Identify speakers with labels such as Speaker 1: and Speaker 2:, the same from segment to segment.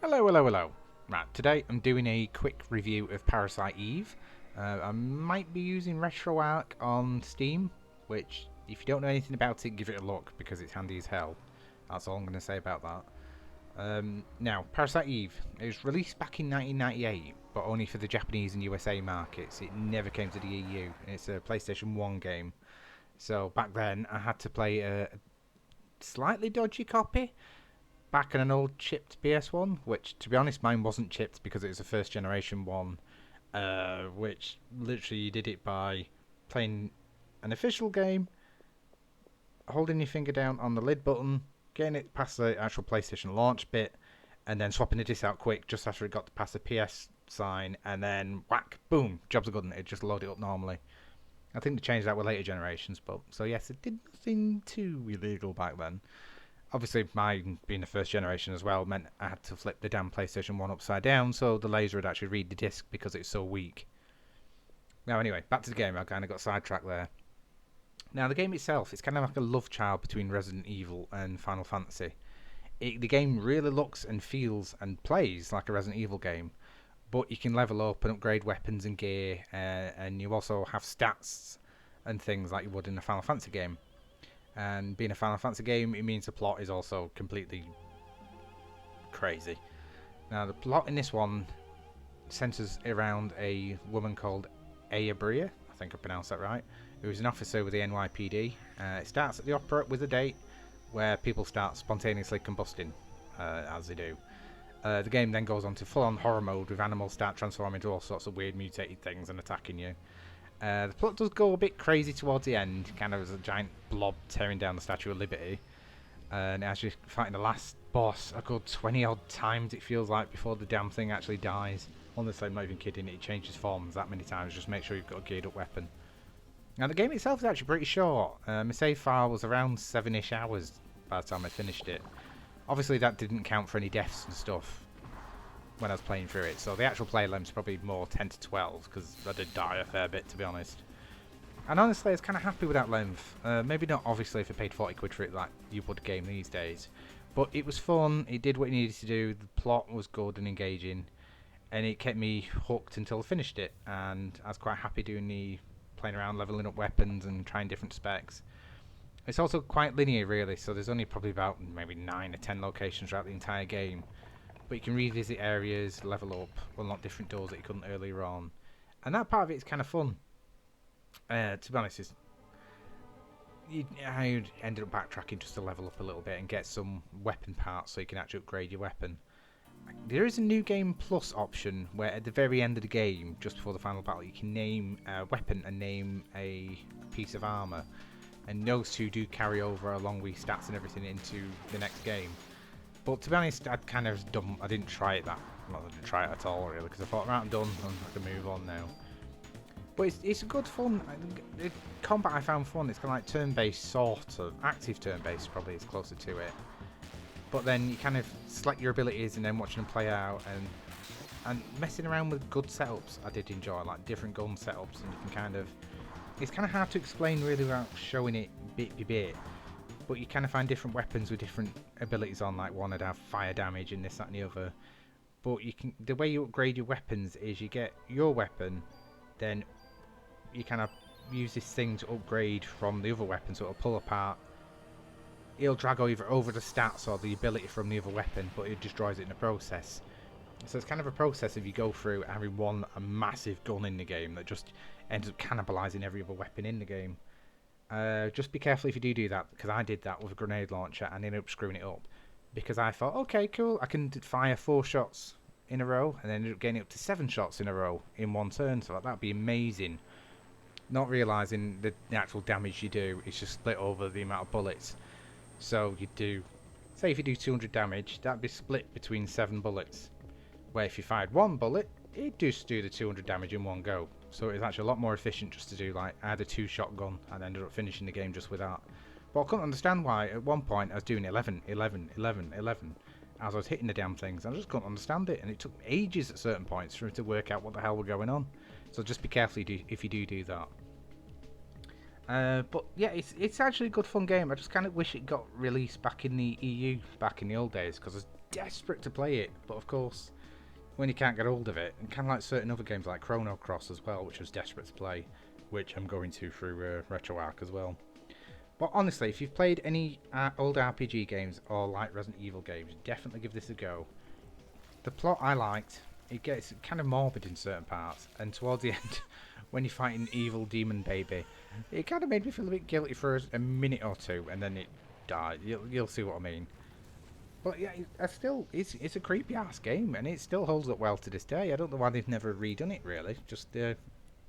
Speaker 1: Hello, hello, hello. Right, today I'm doing a quick review of Parasite Eve. I might be using RetroArch on Steam, which, if you don't know anything about it, give it a look because it's handy as hell. That's all I'm going to say about that. Now, Parasite Eve. It was released back in 1998, but only for the Japanese and USA markets. It never came to the EU. It's a PlayStation 1 game. So back then, I had to play a slightly dodgy copy back on an old chipped PS1, which, to be honest, mine wasn't chipped because it was a first generation one, which literally you did it by playing an official game, holding your finger down on the lid button, getting it past the actual PlayStation launch bit, and then swapping the disc out quick just after it got past the PS sign, and then whack, boom, jobs are good, and it just load it up normally. I think they changed that with later generations, but so yes, it did nothing too illegal back then. Obviously, mine being the first generation as well meant I had to flip the damn PlayStation 1 upside down so the laser would actually read the disc because it's so weak. Now, anyway, back to the game. I kind of got sidetracked there. Now, the game itself, it's kind of like a love child between Resident Evil and Final Fantasy. The game really looks and feels and plays like a Resident Evil game, but you can level up and upgrade weapons and gear, and you also have stats and things like you would in a Final Fantasy game. And being a Final Fantasy game, it means the plot is also completely crazy. Now, the plot in this one centres around a woman called Aya Bria, I think I pronounced that right, who is an officer with the NYPD. It starts at the opera with a date where people start spontaneously combusting, as they do. The game then goes on to full-on horror mode with animals start transforming into all sorts of weird mutated things and attacking you. The plot does go a bit crazy towards the end, kind of as a giant blob tearing down the Statue of Liberty. And as you're fighting the last boss a good 20 odd times, it feels like, before the damn thing actually dies. Honestly, I'm not even kidding, it changes forms that many times, just make sure you've got a geared up weapon. Now, the game itself is actually pretty short. My save file was around 7-ish hours by the time I finished it. Obviously, that didn't count for any deaths and stuff when I was playing through it, so the actual play length's probably more 10 to 12 because I did die a fair bit, to be honest. And honestly, I was kind of happy with that length. Maybe not obviously if I paid 40 quid for it like you would a game these days, but it was fun, it did what it needed to do, the plot was good and engaging, and it kept me hooked until I finished it, and I was quite happy doing the playing around, leveling up weapons and trying different specs. It's also quite linear really, so there's only probably about maybe 9 or 10 locations throughout the entire game. But you can revisit areas, level up, unlock different doors that you couldn't earlier on. And that part of it is kind of fun. To be honest, I ended up backtracking just to level up a little bit and get some weapon parts so you can actually upgrade your weapon. There is a new game plus option where at the very end of the game, just before the final battle, you can name a weapon and name a piece of armour. And those two do carry over along with stats and everything into the next game. But to be honest, I'd kind of done. I didn't try it I didn't try it at all really, because I thought, right, I'm done, I can move on now. But it's good fun. The combat I found fun. It's kind of like turn-based, sort of active turn-based, probably is closer to it. But then you kind of select your abilities and then watching them play out and messing around with good setups. I did enjoy like different gun setups, and you can kind of. It's kind of hard to explain really without showing it bit by bit. But you kind of find different weapons with different abilities on, like one would have fire damage and this, that and the other. But the way you upgrade your weapons is you get your weapon, then you kind of use this thing to upgrade from the other weapon, so it'll pull apart. It'll drag over the stats or the ability from the other weapon, but it destroys it in the process. So it's kind of a process if you go through having a massive gun in the game that just ends up cannibalising every other weapon in the game. Just be careful if you do that, because I did that with a grenade launcher and ended up screwing it up. Because I thought, okay, cool, I can fire 4 shots in a row, and then ended up getting up to 7 shots in a row in one turn, so that'd be amazing. Not realising the actual damage you do is just split over the amount of bullets. So you do, say if you do 200 damage, that'd be split between 7 bullets. Where if you fired 1 bullet, it'd just do the 200 damage in one go. So it's actually a lot more efficient just to do like, I had a 2-shot gun and ended up finishing the game just with that. But I couldn't understand why at one point I was doing 11 as I was hitting the damn things. I just couldn't understand it, and it took ages at certain points for me to work out what the hell was going on. So just be careful if you do that. But yeah, it's actually a good fun game. I just kind of wish it got released back in the EU back in the old days because I was desperate to play it. But of course, when you can't get hold of it, and kind of like certain other games like Chrono Cross as well, which I was desperate to play, which I'm going to through RetroArch as well. But honestly, if you've played any old RPG games or like Resident Evil games, definitely give this a go. The plot I liked. It gets kind of morbid in certain parts, and towards the end, when you fight an evil demon baby, it kind of made me feel a bit guilty for a minute or two, and then it died. You'll see what I mean. But yeah, it's a creepy ass game, and it still holds up well to this day. I don't know why they've never redone it really. Just I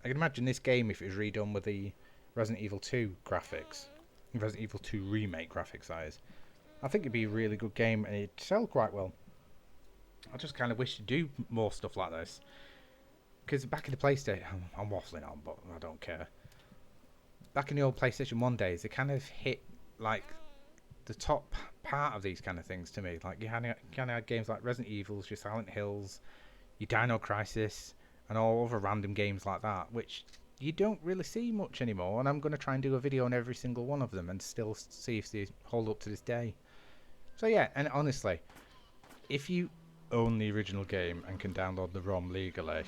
Speaker 1: can imagine this game if it was redone with the Resident Evil 2 graphics, Resident Evil 2 remake graphics, that is. I think it'd be a really good game, and it'd sell quite well. I just kind of wish to do more stuff like this. Because back in the PlayStation, I'm waffling on, but I don't care. Back in the old PlayStation 1 days, they kind of hit like the top part of these kind of things to me. Like you had games like Resident Evils, your Silent Hills, your Dino Crisis, and all other random games like that, which you don't really see much anymore. And I'm going to try and do a video on every single one of them and still see if they hold up to this day. So yeah, and honestly, if you own the original game and can download the ROM legally,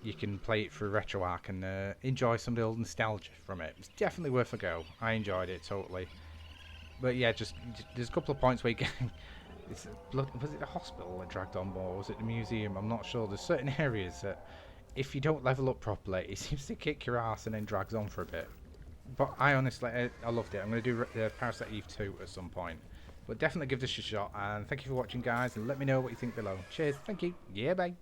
Speaker 1: you can play it through RetroArch and enjoy some of the old nostalgia from it. It's definitely worth a go. I enjoyed it totally. But yeah, just there's a couple of points where you get... was it the hospital that dragged on more? Was it the museum? I'm not sure. There's certain areas that if you don't level up properly, it seems to kick your ass and then drags on for a bit. But I honestly, I loved it. I'm going to do Parasite Eve 2 at some point. But definitely give this a shot. And thank you for watching, guys. And let me know what you think below. Cheers. Thank you. Yeah, bye.